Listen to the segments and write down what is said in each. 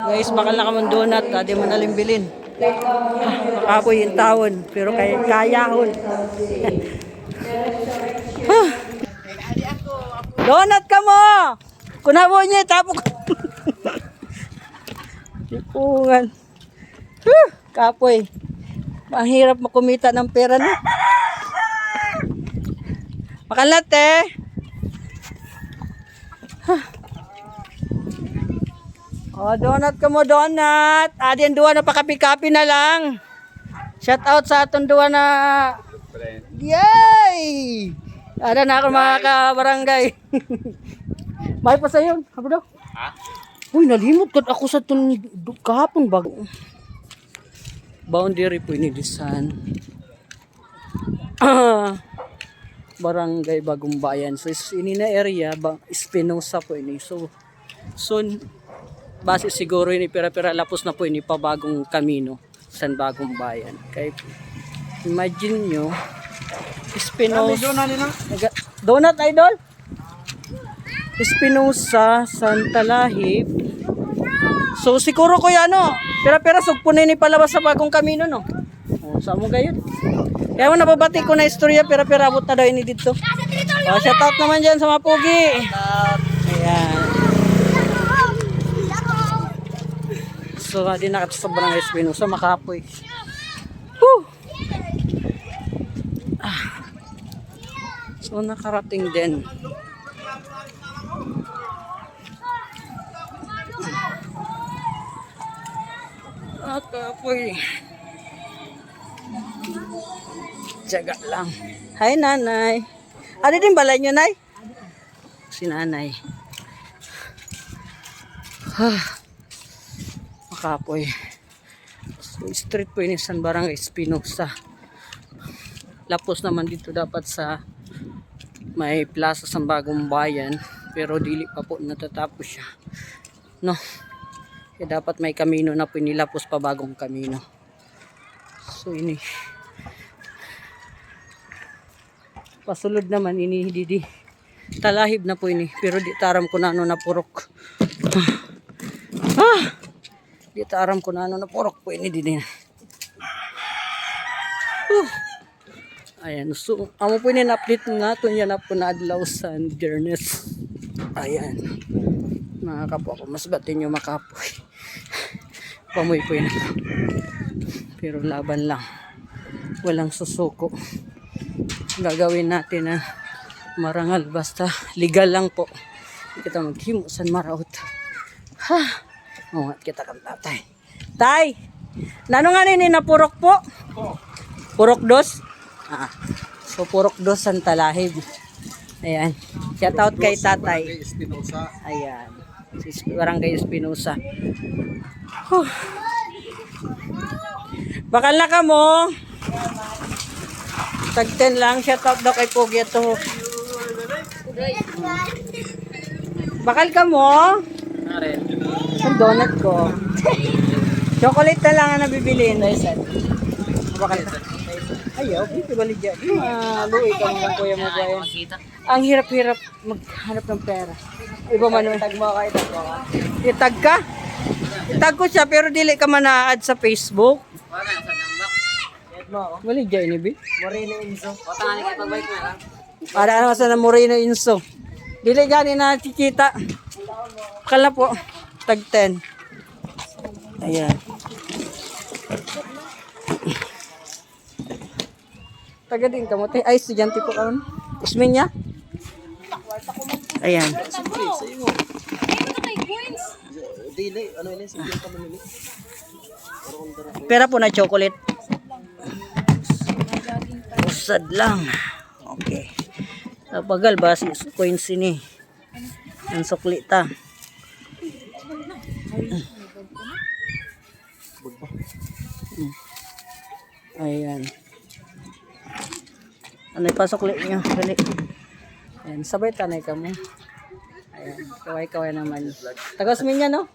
Guys, bakal na kamong donut, di mo nalim bilin. Makapoy yung taon, pero kayahon. Donut ka mo! Kunabo niya, tapok. Tipungan. Kapoy. Mahirap makumita ng pera na. Makalat eh. Oh, donut ka mo, donut. Adin duwa na pakapi-kapi na lang. Shout out sa atong duwa na. Yay! Ada na ako mga kabarangay. May pa sa'yo. Ano daw? Ha? Uy, nalimot kat ako sa itong kahapon bago. Boundary po inilisan. Barangay Bagong Bayan. So, ini na area, Espinosa po ini. So, soon, base siguro ini pera-pera lapos na po ini pa bagong kamino sa Bagong Bayan. Kaya imagine nyo, Espinosa. Donut idol? Espinosa, Santa Lahib. So siguro ko yan no. Pera-pera sugpo na ini palabas sa bagong kamino no. Oh, sa mo gayon. Kaya mo nababati ko na istorya pera-pera abot na daw ini dito. Oh, shout out naman diyan sa mga pugi. Ayan. So, di nakita sa Barangay Espinosa, makapoy. So, nakarating din. Makapoy. Tiyaga lang. Hi, nanay. Ano din balay nyo, nay? Si nanay. Makapoy. So, street po ini San Barangay Espinosa. Lapos naman dito dapat sa may plaza sa Bagong Bayan. Pero dili pa po natatapos siya. No. Kaya dapat may kamino na po inilapos pa bagong kamino. So ini. Pasulod naman ini didi. Talahib na po ini. Pero di taram ko na ano na purok. Di taram ko na ano na purok po ini din. Ayan, so amo po ini na-update nga ito yan na po na adlaw sa Dearness. Ayan. Mga kapwa ko, mas batin nyo makapoy. Pamoy po yun. Pero laban lang. Walang susuko. Gagawin natin na marangal basta legal lang po. Kita maghimo san maraot. Mungat kita kang tatay. Tay! Nano nga nini na purok po? Purok dos? So purok dos Santa Lahib. Ayan. Shout out kay tatay. Ayan. Barangay Espinosa. Bakal na ka mo. Tag-10 lang. Shout out daw kay Pogi ito. Bakal ka mo. Ang donut ko. Chocolate na lang ang nabibilin. Bakal ka. Ayaw, dito balik dyan. Maluwi ka mga kuya mo ba yan. Ang hirap-hirap maghanap ng pera. Iba man yung tag mo ka, itag mo ka. Itag ka? Itag ko siya pero dili ka man na-add sa Facebook. Wala, sa gambak. Balik dyan ini, Bi. Moreno Inso. O, tangan ka pag-bike na lang. Para ano sa na Moreno Inso. Dili gani na kikita. Kala po, tag 10. Ayan. Taga din ka mo. Ay, estudyante po ka. Ismin niya? Ayan. Pera po na chocolate. Usad lang. Okay. Pagal ba si coins ini? Ang suklita. Ayan. Ano ipasok ulit nyo? Dali. Ayan, sabay tanay ka mo. Ayan, kaway-kaway naman. Tagasmin niya, no?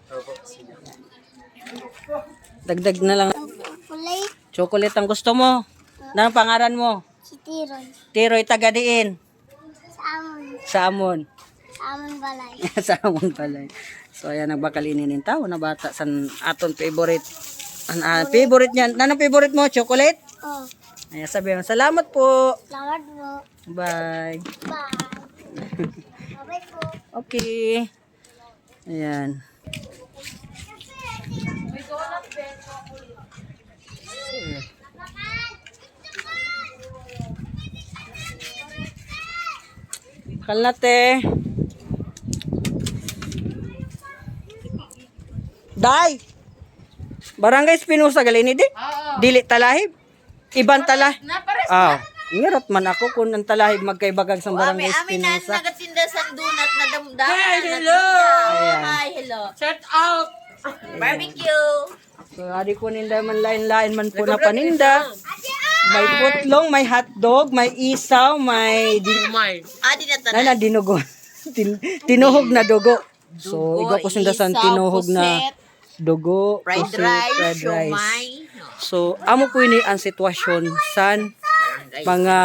Dagdag na lang. Chocolate ang gusto mo. Anong pangaran mo? Si Tiroy. Tiroy, tagadiin. Sa Amon. Sa Amon. Sa Amon Balay. Sa Amon pala. So ayan nagbakal ininin tao na bata san aton favorite. Favorite niyan. Ano favorite mo? Chocolate? Oh, Ayan sabi mo, salamat po. salamat po. Bye. Bye. Bye po. Okay. Ayan. Bakal na te. Day. Barangay Espinosa galini di? Dili talahib. Iban talahib. Ah, ngirot man ako kung ang talahib magkaibagag sa barangay Amin na Espinosa. nagatinda sa donut na damdaman. Hi, hello. Ayan. Hi, hello. Shout out. Barbecue. So, adi ko ninda man lain-lain man po na paninda. May putlong, may hotdog, may isaw, may Adi na na dinugo. Tinuhog na dugo. So, igo ko sinda sa tinuhog na dugo, fried pusit, rice, fried rice. siomay. So, amo po ini ang sitwasyon san mga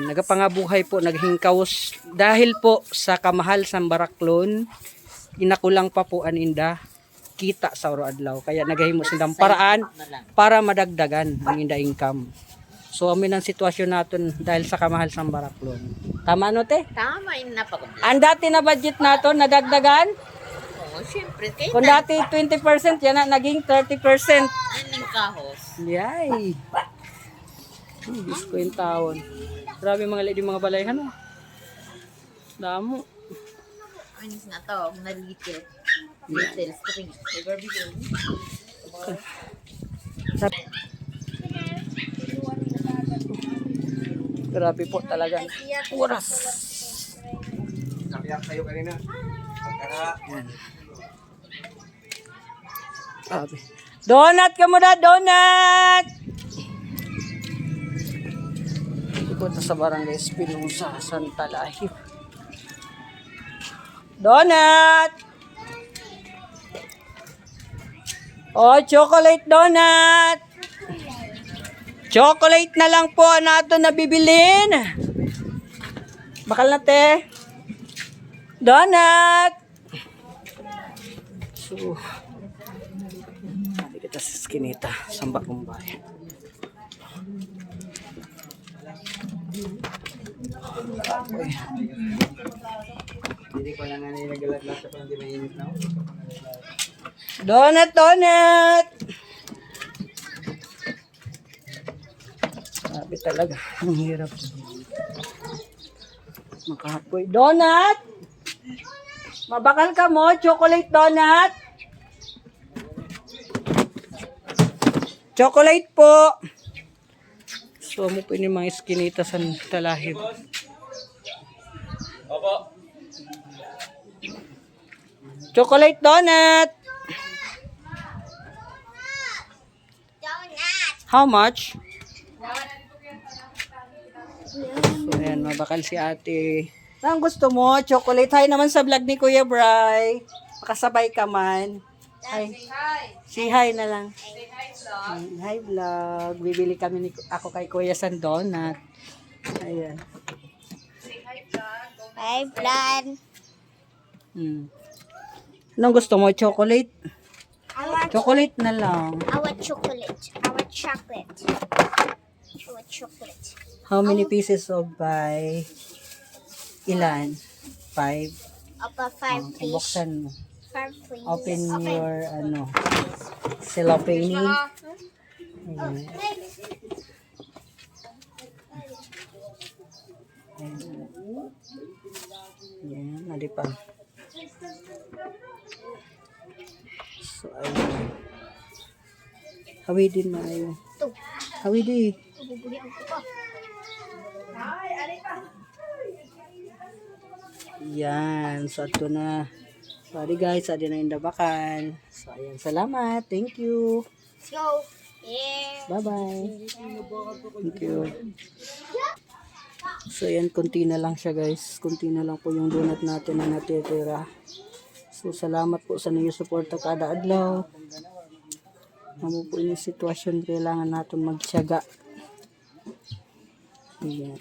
nagapangabuhay po, naghingkaws dahil po sa kamahal sa Baraklon, inakulang pa po aninda kita sa adlaw. Kaya nagahimo silang paraan para madagdagan ang inda income. So, amin ang sitwasyon natin dahil sa kamahal sa Baraklon. Tama no, te? Tama yun na pag Ang dati na budget natin, nadagdagan. Oo, syempre. Kaya Kung dati 20%, yan na naging 30%. naning kahos. Yay! Diyos ko yung taon. Grabe mga lady, mga balayhan. Oh. Damo. Anis na to, na little. Little string. May barbecue. Grabe po talaga. Oras. Nakiyak sa'yo kanina. Yan. Grabe. Donut ka muna, donut! Punta sa barangay Espinosa, Santa Lahib. Donut! Oh, chocolate donut! Chocolate na lang po nato na bibilin. Bakal na te. Donut! So, hindi kita sa skinita, samba kong bayan. Hindi ko lang nga nilagalat-lat sa hindi mainit na. Donut, donut! Sabi talaga, ang hirap. Makahapoy. Donut! Mabakal ka mo, chocolate donut! Chocolate po! So, mo po yung mga iskinita sa talahib. Chocolate donut! How much? So, ayan, mabakal si ate. Ang gusto mo? Chocolate. Hi naman sa vlog ni Kuya Bry. Makasabay ka man. Hi. Si hi na lang. Hi vlog. Bibili kami ako kay Kuya San donut. Ayan. Hi, plan. Anong gusto mo? Chocolate? I want Chocolate na lang. chocolate. I want chocolate. I want chocolate. How many pieces of pie? Ilan? 5? Apa, 5, please. Buksan mo. 5, please. Open your, cellophane. Ayan. Ayan, nadi pa. So, ayun. Hawidin mo ayun. Ito. Hawidin. Bubuli ako pa. Yan. So, ito na. Sorry guys, adi na yung dabakan. So, ayan. Salamat. Thank you. Let's go. Yeah. Bye-bye. Thank you. So, ayan. Kunti na lang siya guys. Kunti na lang po yung donut natin na natitira. So, salamat po sa ninyo suporta kada adlaw. Ano po yung sitwasyon, kailangan natin magtiyaga. Ayan.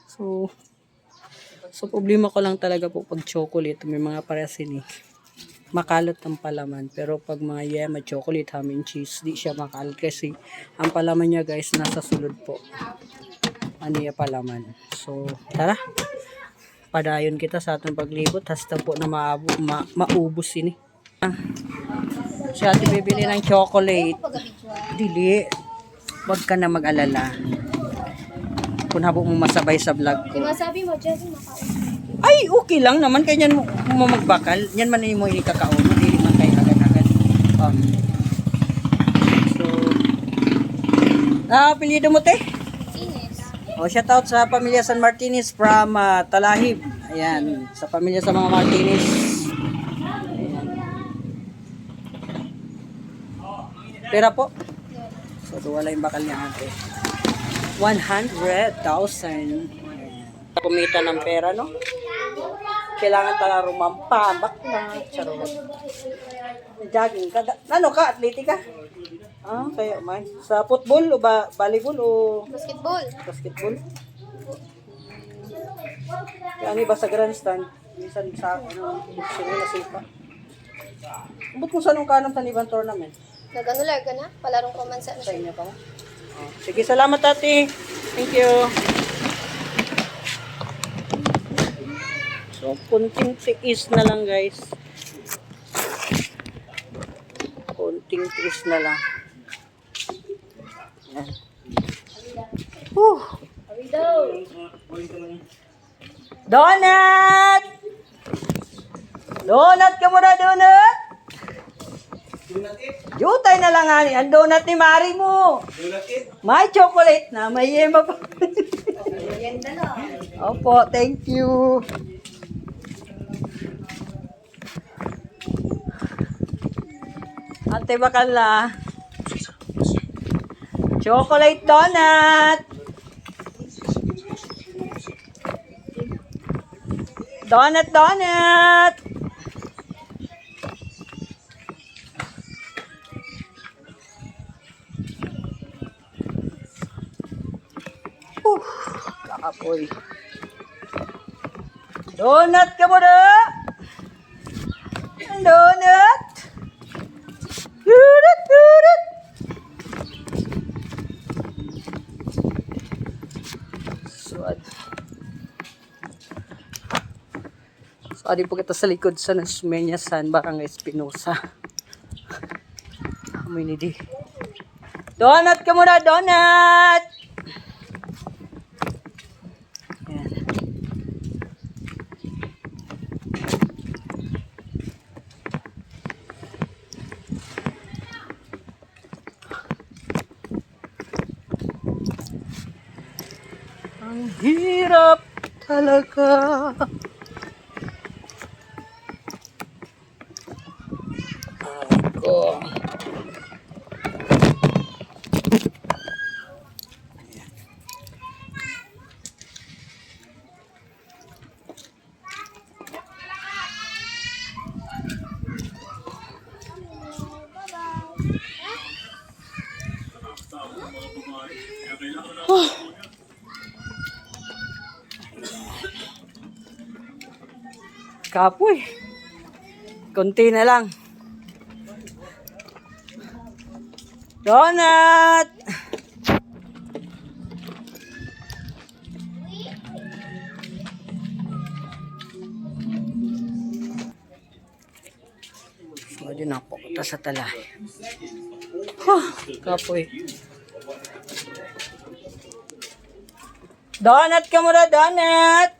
So, So, problema ko lang talaga po pag chocolate, may mga parasin eh. Makalat ang palaman. Pero pag mga yema, chocolate, ham and cheese, di siya makalat kasi ang palaman niya guys, nasa sulod po. Ano yung palaman. So, tara. Padayon kita sa atong paglibot. Hasta po na maubos ini. Si ate bibili ng chocolate. Dili. Huwag ka na mag-alala. Kung habo mo masabay sa vlog ko. Masabi mo, Jesse, makaon. Ay, okay lang naman. Kaya yan mo magbakal. Yan man mo inikakaon. Hindi man kayo agad-agad. So, apelyido mo, te? Ines. O, shout out sa pamilya San Martinez from Talahib. Ayan, sa pamilya sa mga Martinez. Ayan. Pera po. So, wala yung bakal niya ate. 100,000. Kumita ng pera, no? Kailangan tala rumampambak na. Charot. Jogging ka. Ano ka? Athletic ka? Ah, kaya man. Sa football o volleyball o Basketball. basketball? Kaya ano ba sa grandstand? Minsan sa sino na sipa. Abot mo sa nung kanang tanibang tournament? Nag-anular ka na? Palarong komansa na Sa siya. inyo pa mo? Oh, sige, salamat ate. Thank you. So, kunting tiis na lang guys. Kunting tiis na lang. Yan. Whew. Donut! Donut ka muna, donut! Jutay na lang ani. Ang donut ni Mari mo. May chocolate na. May yema pa. Opo, thank you. Ate Bakala. Chocolate donut. Donut, donut. Kakapoy. Donut ka mo na. Donut. Donut, donut. So, adi po kita sa likod sa Nasmenyasan, Barangay Espinosa. Amoy ni di. Donut ka muna, donut! Yan. Ang hirap talaga. Ako. Kapoy. Konti na lang. Donut! So, yun na po. Punta sa talay. Kapoy. Donut ka muna, donut!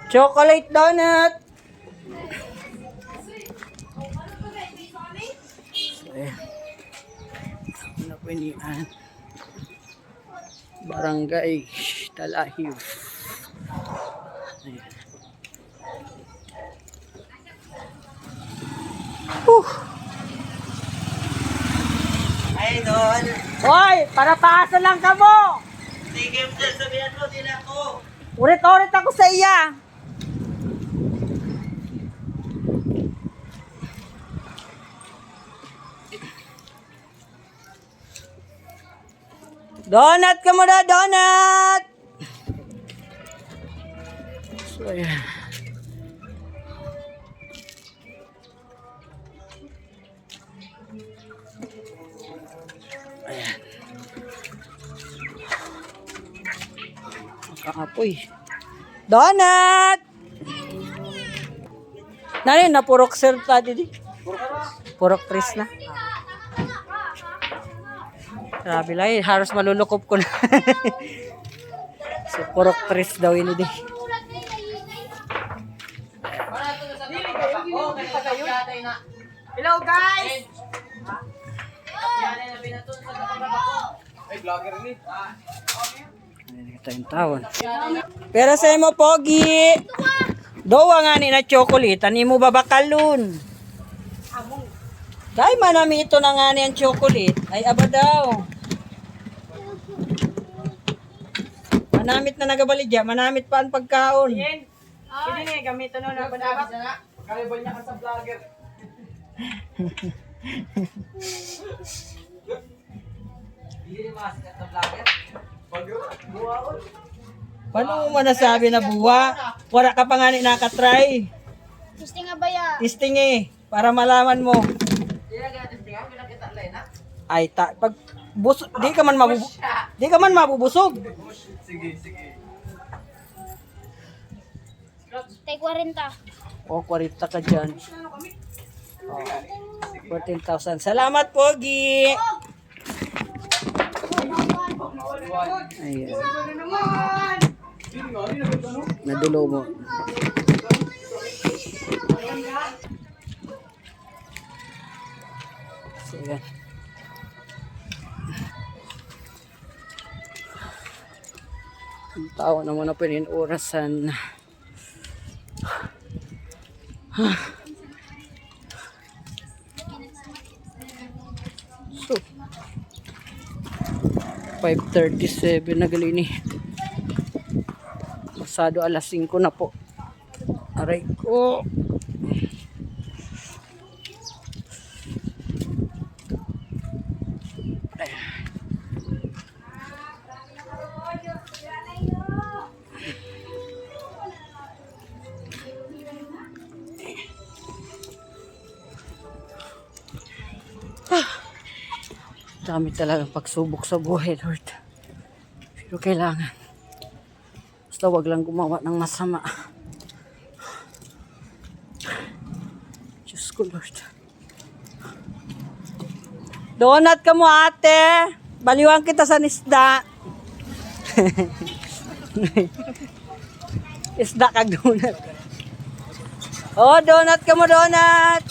Chocolate donut! Ano po yan? Barangay Talahib. Ayan. Idol! Hoy! Para paasa lang ka mo! Sige, sabihan mo din ako. Urit-urit ako sa iya! Donut ka muna, donut! So, ayan. Ayan. Makaapoy. Donut! Nani, napurok sir tadi di? Purok tris na. Grabe lang eh, halos malulukop ko na. So, purok tris daw ini di. Hello guys! Ito yung tawon. Pero sa mo, Pogi. Dowa nga ni na chocolate. Ani mo babakalun. Dahil manami ito na nga ni ang chocolate. Ay, aba daw. Manamit na nagabaligya. Manamit pa ang pagkaon. Hindi nga, gamito na nabanabak. Kalibal niya ka sa vlogger. Hindi ni masikat na vlogger. Paano mo nasabi na buwa? Wala ka pa nga ni nakatry. Gusto nga ba ya? Testing eh. Para malaman mo. Ay, pag di ka man mabubusog. Sige, sige. Take 40. O, 40 ka dyan. Oh, 14,000. Salamat, Pogi. Ayan. Nadulo mo. Sige. Ang tao na muna po yung orasan. So, 5:37 na gali ni. Pasado alas 5 na po. Aray ko. Dami talagang pagsubok sa buhay, Lord. Pero kailangan. Basta wag lang gumawa ng masama. Diyos ko, Lord. Donut ka mo, ate. Baliwan kita sa isda. Isda ka, donut. Oh, donut ka mo, donut.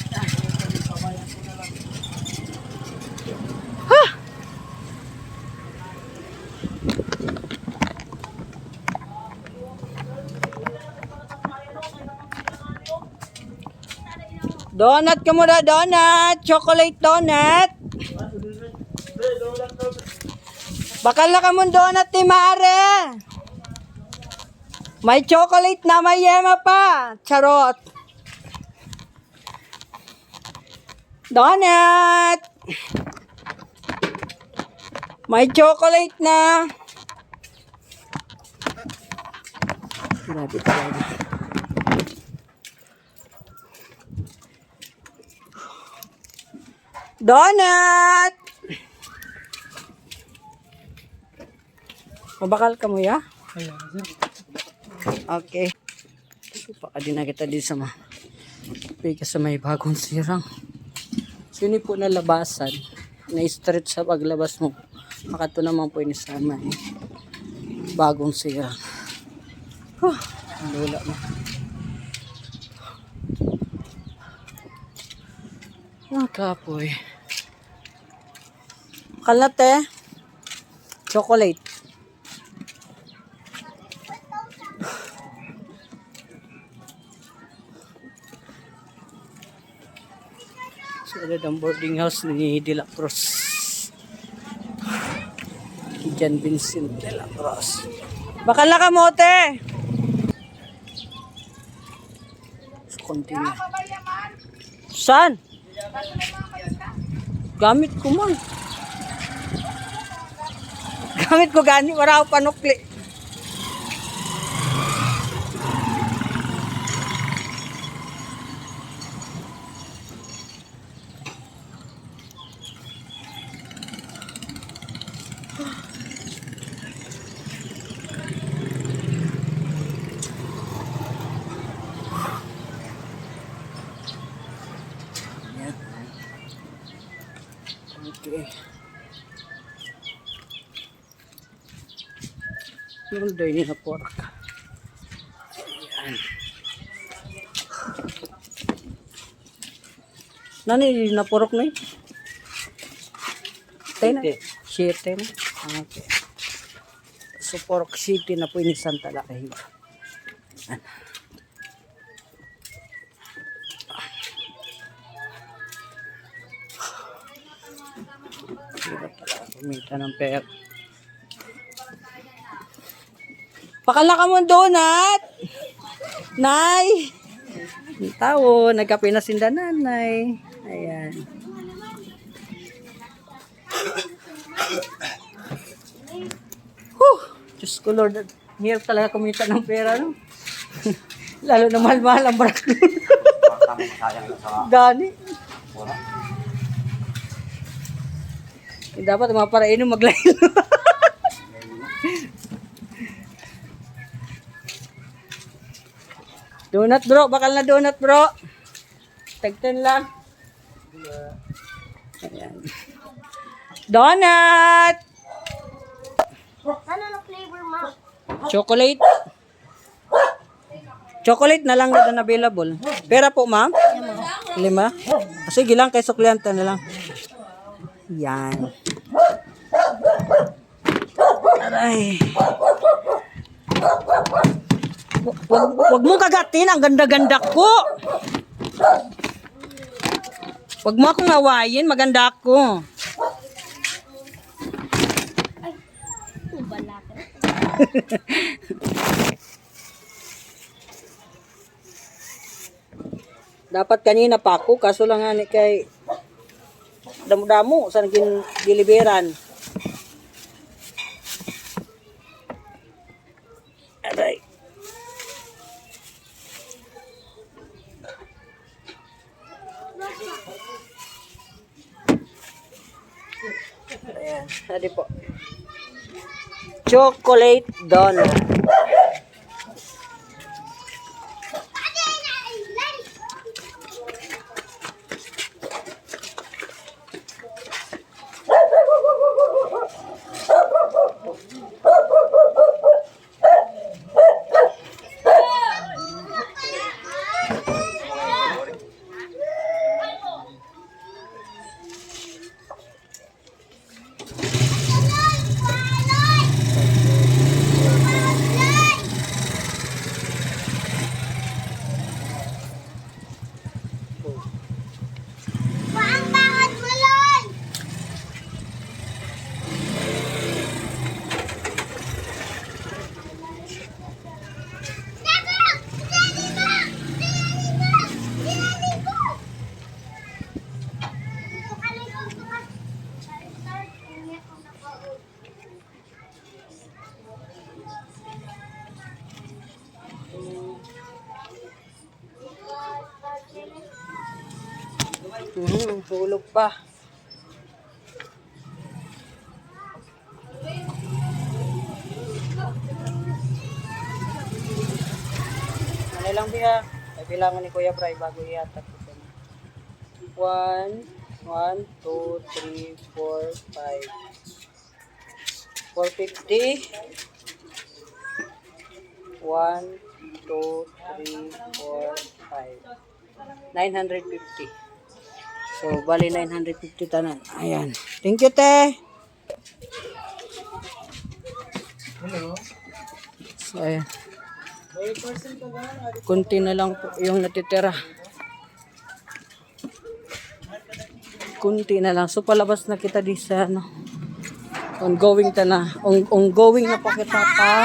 Donut ka muna, donut. Chocolate donut. Bakal na ka mong donut ni Mare. May chocolate na, may yema pa. Charot. Donut. May chocolate na. Grabe talaga. Donut! Mabakal ka mo ya? Okay. Baka din na kita din sa sa may bagong sirang. Sini po na labasan. Na-stretch sa paglabas mo. Makato naman po ini sa may bagong sirang. Ang lula mo. Kapoy. Kalate. Chocolate. Solid ang boarding house ni De La Cruz. Jan Vincent De La Cruz. Bakal na kamote. So, continue. Saan? Gamit ko man. Gamit ko gani, wala ako panukli. Okay. Yung day na pork. Ayan. Nani na pork na yun? Tayo na. Siete na. Okay. So pork city na po inisan talaga. Ayan. Hirap talaga kumita ng pera. Pakala ka mo donut! Nay! Ang tao, nagkape na sinda nanay. Ayan. Diyos ko Lord, hirap talaga kumita ng pera, no? Lalo na mahal-mahal ang barak nun. Gani. Dapat mga parainom maglain. Donut bro, bakal na donut bro. Tag-10 lang. Ayan. Donut! Ano na flavor, ma? Chocolate. Chocolate na lang na available. Pera po ma'am? 5. Sige lang, kay sukliyanta na lang. Yan. Aray. Wag mo kagatin, ang ganda-ganda ko. Wag mo akong awayin, maganda ako. Dapat kanina pa ako, kaso lang nga kay damo-damo sa naging deliveran. Aray. Ayan, hadi po. Chocolate donut. Ang bangat mo, Lon! Hulog pa. Ano lang biya? Ay bilangan ni Kuya Bray bago ihatag ko. 1, 2, 3, 4, 5. 450. 1, 2, 3, 4, 5. 950. So, bali 950 tanan. Ayan. Thank you, te. Hello. So, ayan. Kunti na lang po yung natitira. Kunti na lang. So, palabas na kita di sa, ano, ongoing ta na. Ongoing na po kita pa.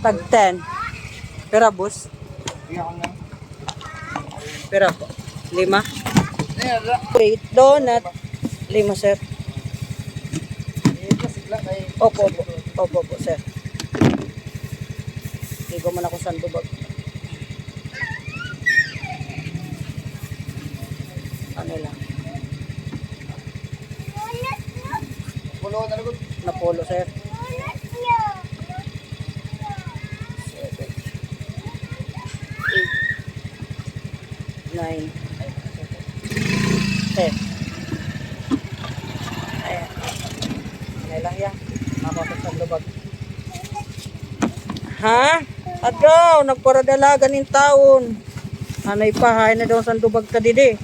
Tag 10. Pera, boss. Pera po. 5. Wait, donut. 5, sir. Opo, opo. Opo, opo, sir. Ligo man ako sa dubag. Ano lang? Napolo, sir. 7, 8, 9, 10. Ayan. Ano lang yan? Mapapag sa lubag. Ha? Agaw, nagparadalagan ng taon. Anay pa, hay na daw sa lubag ka didi.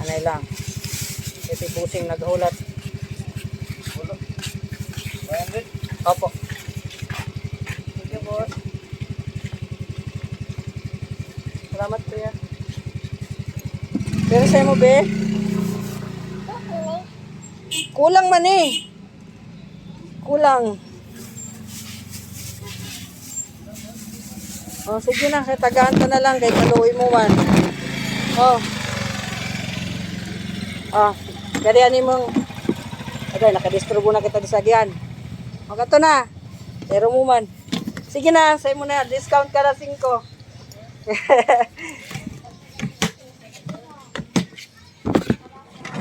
Anay lang. Ito pusing naghulat. Opo. Thank you, boss. Salamat, kuya. Pero sa'yo mo, be? Kulang man eh. Kulang. Oh, sige na. Tagaan ka na lang. Kaya paluwi mo man. Oh. Ah, kariyanin mong okay, nakadisturbo na kita sa sagyan. Magato na. Pero mo man. Sige na, say mo na, discount ka na 5.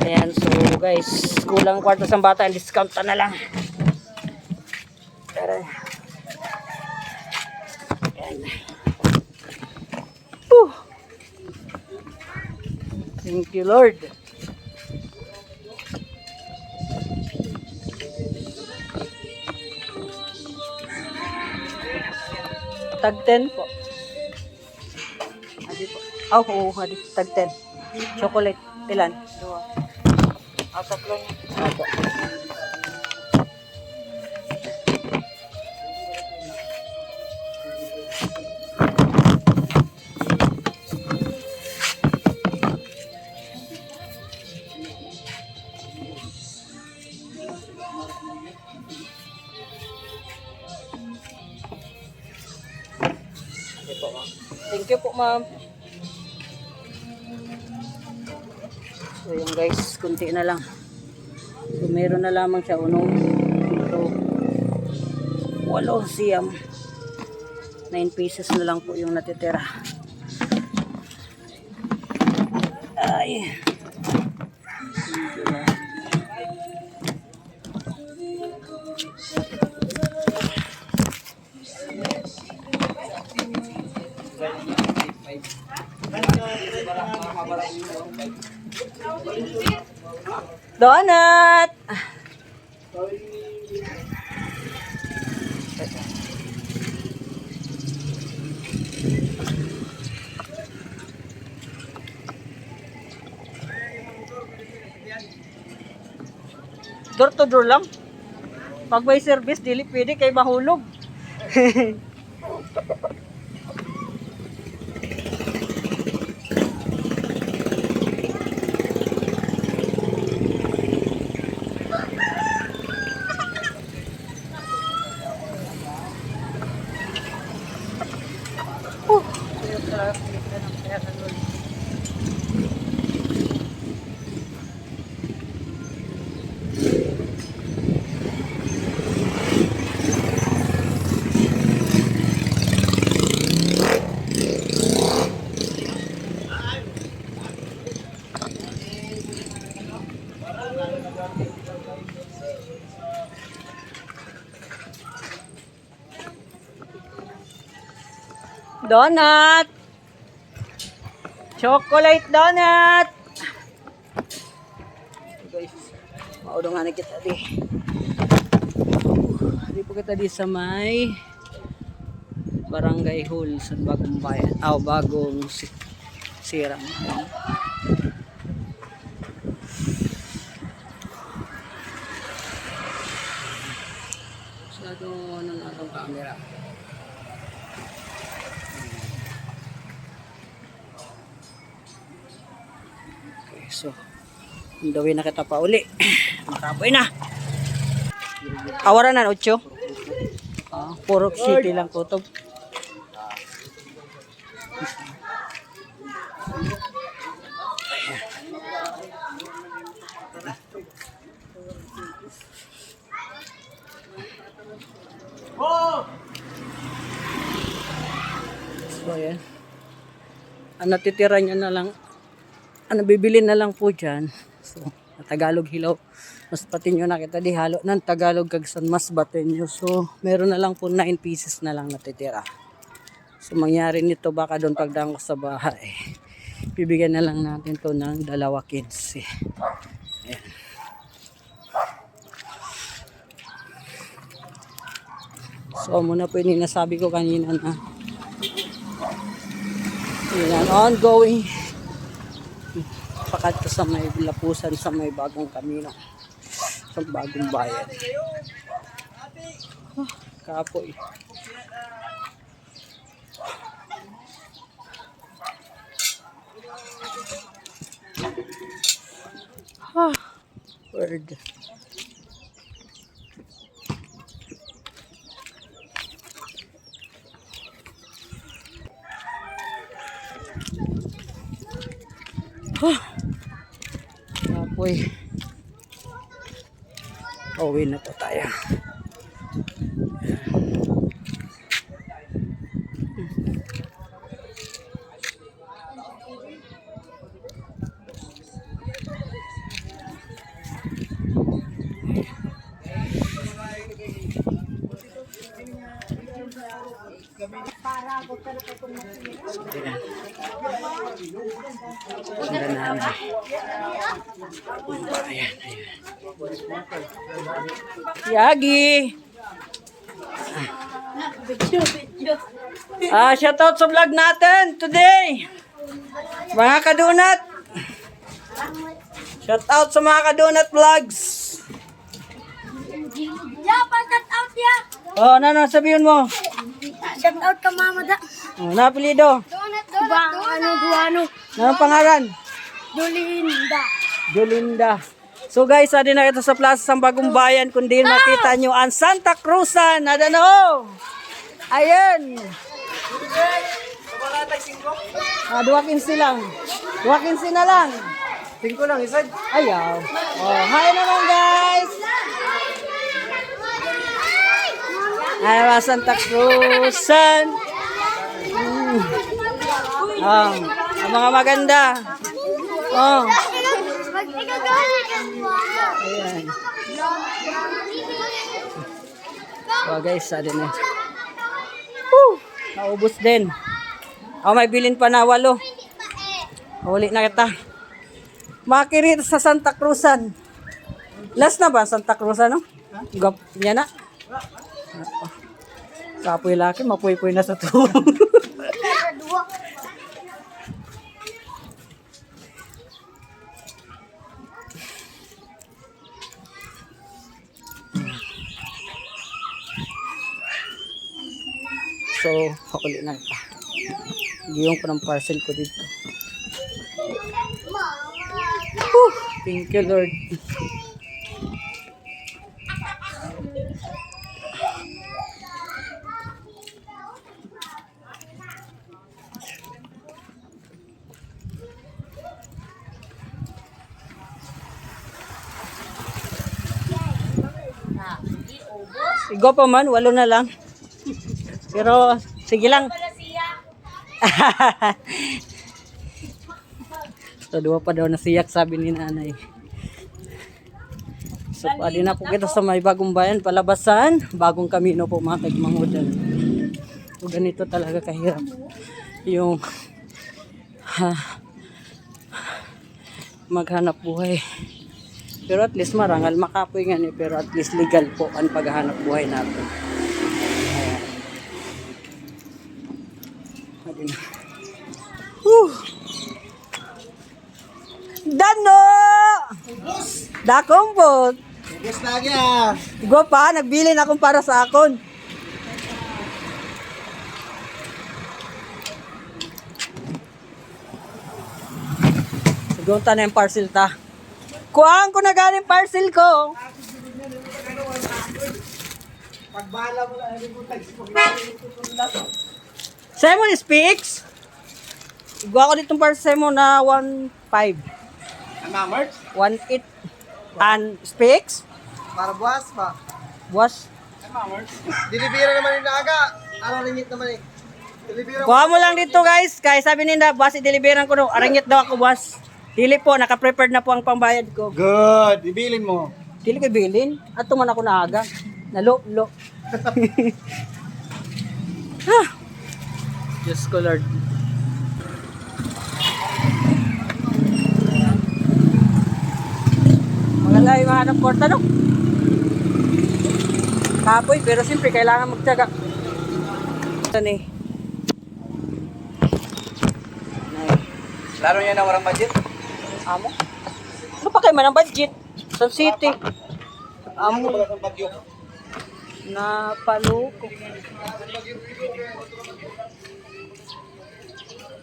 Ayan, so guys, kulang kwarto sa bata, discount na lang. Tara. Ayan. Whew. Thank you, Lord. Tag 10 po. Adi po. Oo, adi. Tag 10. Chocolate. Ilan? 2. Tatlo niya. Opo. Thank you po, ma'am. So, yung guys, kunti na lang. So, meron na lamang siya unong. So, 8 siyam. 9 pieces na lang po yung natitira. Ay. Donut! Door to door lang. Pag may service, dili pwede kay mahulog. Donut! Chocolate donut! Guys, maudo nga na kita di. Di po kita di sa may Barangay Hall sa Bagong Bayan. Bagong Sirang. Masyado ano na itong camera. Okay, so gawin na kita pa uli. Makaboy na. Awaran na 8. Purok City lang po ito. Ayan. Ang natitira niya na lang, ano bibili na lang po dyan. So, Tagalog Hilaw. Mas pati nyo nakita di halo ng Tagalog kag San Mas Bateño. So, meron na lang po 9 pieces na lang natitira. So, mangyari nito baka doon pagdaan ko sa bahay. Bibigyan na lang natin to ng 2.15. Ayan. So, muna po yung nasabi ko kanina na yan, ongoing. Pakat ko sa may Lapusan, sa may Bagong Kamino. Sa Bagong Bayan. Kapoy. Word. Kapoy. Uwi na po tayo. Ganda namin. Ayan, ayan. Yagi! Shoutout sa vlog natin today. Mga kadunat. Shoutout sa mga kadunat vlogs. Yeah, shout out ya. Oh, ano sabihin mo? Shout out ka mama da. Oh, napilido. Duano. Anong pangalan? Jolinda. Jolinda. So guys, adi na ito sa Plaza ng Bagong Bayan. Kung di makita nyo ang Santa Cruzan. Adano? Ayan. 2.15 lang. 2.15 na lang. 5 lang, isa. Ayaw. Oh, hi naman guys. Ay, mga Santa Cruzan. Ang mga maganda. Oh. Ayan. Oh guys, sa din eh. Naubos din. Oh, may bilin pa na 8. Uli na kita. Makirit sa Santa Cruzan. Last na ba Santa Cruzan, no? Gap niya na. Kapoy laki, mapuy-puy na sa tuwong. So, pakuli na ito. Giyong pa ng parcel ko dito. Whew, thank you Lord. Igo pa man, 8 na lang. Pero, sige lang. So, 2 pa daw na siyak, sabi ni nanay. So, pwede na po kita sa may Bagong Bayan, palabasan. Bagong Kamino po mga kagmangudan. So, ganito talaga kahirap. Yung maghanap buhay. Pero at least marangal makapoy nga ni, pero at least legal po ang paghahanap buhay natin. Ayan. Dano! Dakong po. Yes, lagi ah. Igo pa, nagbili na akong para sa akon. Sigunta na yung parcel ta. Kuhaan ko na galing parcel ko. Pagbala mo lang, hindi mo Simon speaks. Igwa ko ditong parcel mo na 1.5. Ang March? 1.8. And speaks. Para buwas pa. Was. Dilibira naman yung naaga. Ano limit naman eh. Kuha mo lang dito guys. Kaya sabi ninda, boss, i-deliveran ko no. Arangit daw ako, boss. Dili po, naka-prepared na po ang pambayad ko. Good. Ibilin mo. Dili ko bilin. At man ako naaga. Nalo. Diyos ko, Lord. Maganda yung hanap kwarta, no? Kapoy, pero siyempre kailangan magtiyaga. Ito ni. Laro niya na walang budget. Amo? Ano pa kayo man ang budget? Sun City. Amo. Wala kang bagyo. Napaluko.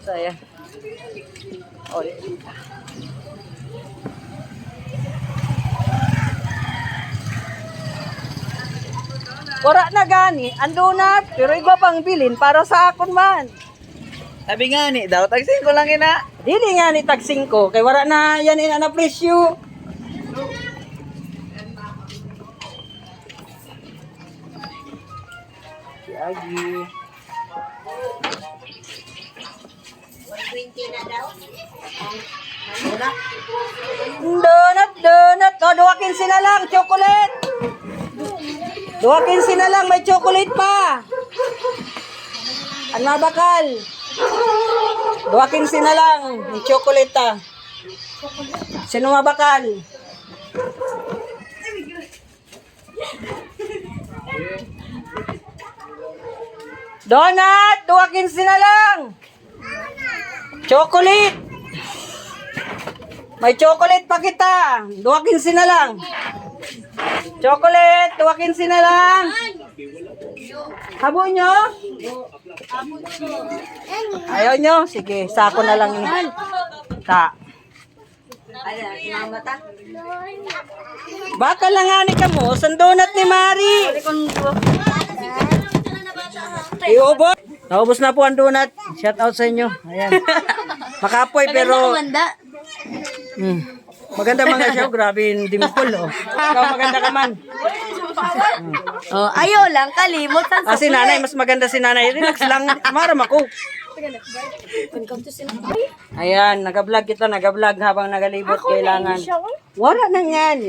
So, ayan. O, wala na gani, ando na, pero iba pang bilin para sa akon man. Sabi nga ni, daw tagsin ko lang ina. Dili nga ni tag 5, kay wala na yan ina na presyo. Agi. 120 na daw. Donut. O, 2.15 na lang, chocolate. 2.15 na lang, may chocolate pa. Ang nabakal. 2.15 na lang, may chocolate ta. Sino mabakal? Donut, 2.15 na lang. Chocolate. May chocolate pa kita. 2.15 na lang. Chocolate, 2.15 na lang. Habo nyo? Ayaw nyo? Sige, sako na lang yun. Ta. Baka lang nga ni kamo, sandonat ni Mari. Iubos. Naubos na po ang donut. Shout out sa inyo. Ayan. Makapoy pero... Maganda mga siya. Grabe yung dimple. Oh. Ikaw maganda ka man. Oh, ayaw lang, kalimot. Si nanay, mas maganda si nanay. Relax lang. Maram ako. Ayan, nag-vlog kita, nag-vlog habang nagalibot. Kailangan. Wala na yan.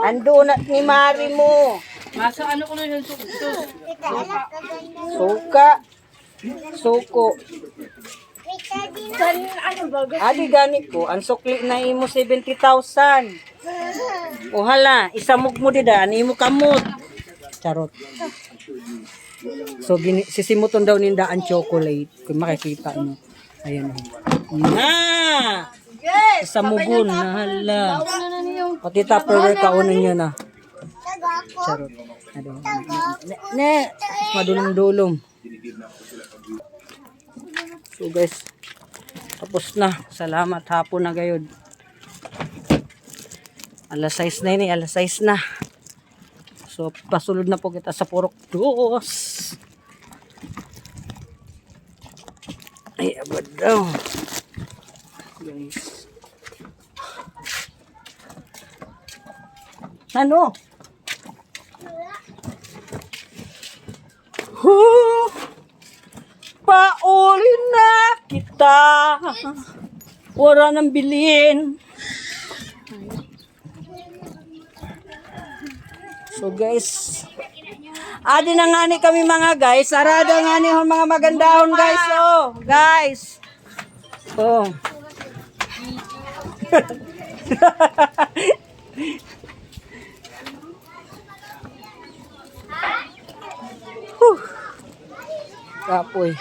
Ang donut ni Mari mo. Masa ano ko na yun? Suka. Suko. Adi gani ko, ang sukli na imo 70,000. O hala, isamog mo dida, ani mo kamot. Charot. So sisimuton daw ninda ang chocolate. Kung makikita mo. Ayan. Na! Isamugon na hala. Pati tupperware kaunan niya na. Charot. Ne, madulong-dulong. So guys, tapos na. Salamat, hapon na gayod. Alas 6 na ini, alas 6 na. So pasulod na po kita sa Purok 2. Ay, abad daw. Guys. Ano? Paulin na kita. Wala nang bilhin. So guys, adi na nga ni kami mga guys. Arada nga ni mga magandahon guys. Oh, guys. Oh. Kapoy.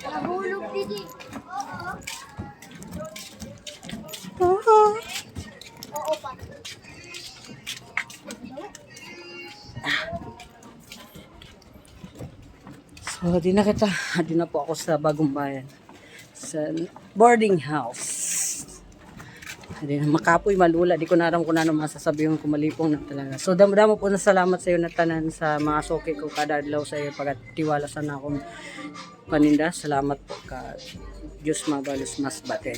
Nahulog dito. Oo pa. So, di na po ako sa Bagong Bayan. Sa boarding house. Hindi, makapoy, malula. Di ko na alam kung ano masasabi yung kumalipong na talaga. So, damo po na salamat sa iyo na tanan sa mga suki ko kada adlaw sa iyo pagatiwala sa na akong paninda. Salamat po ka Diyos mabalos mas batin.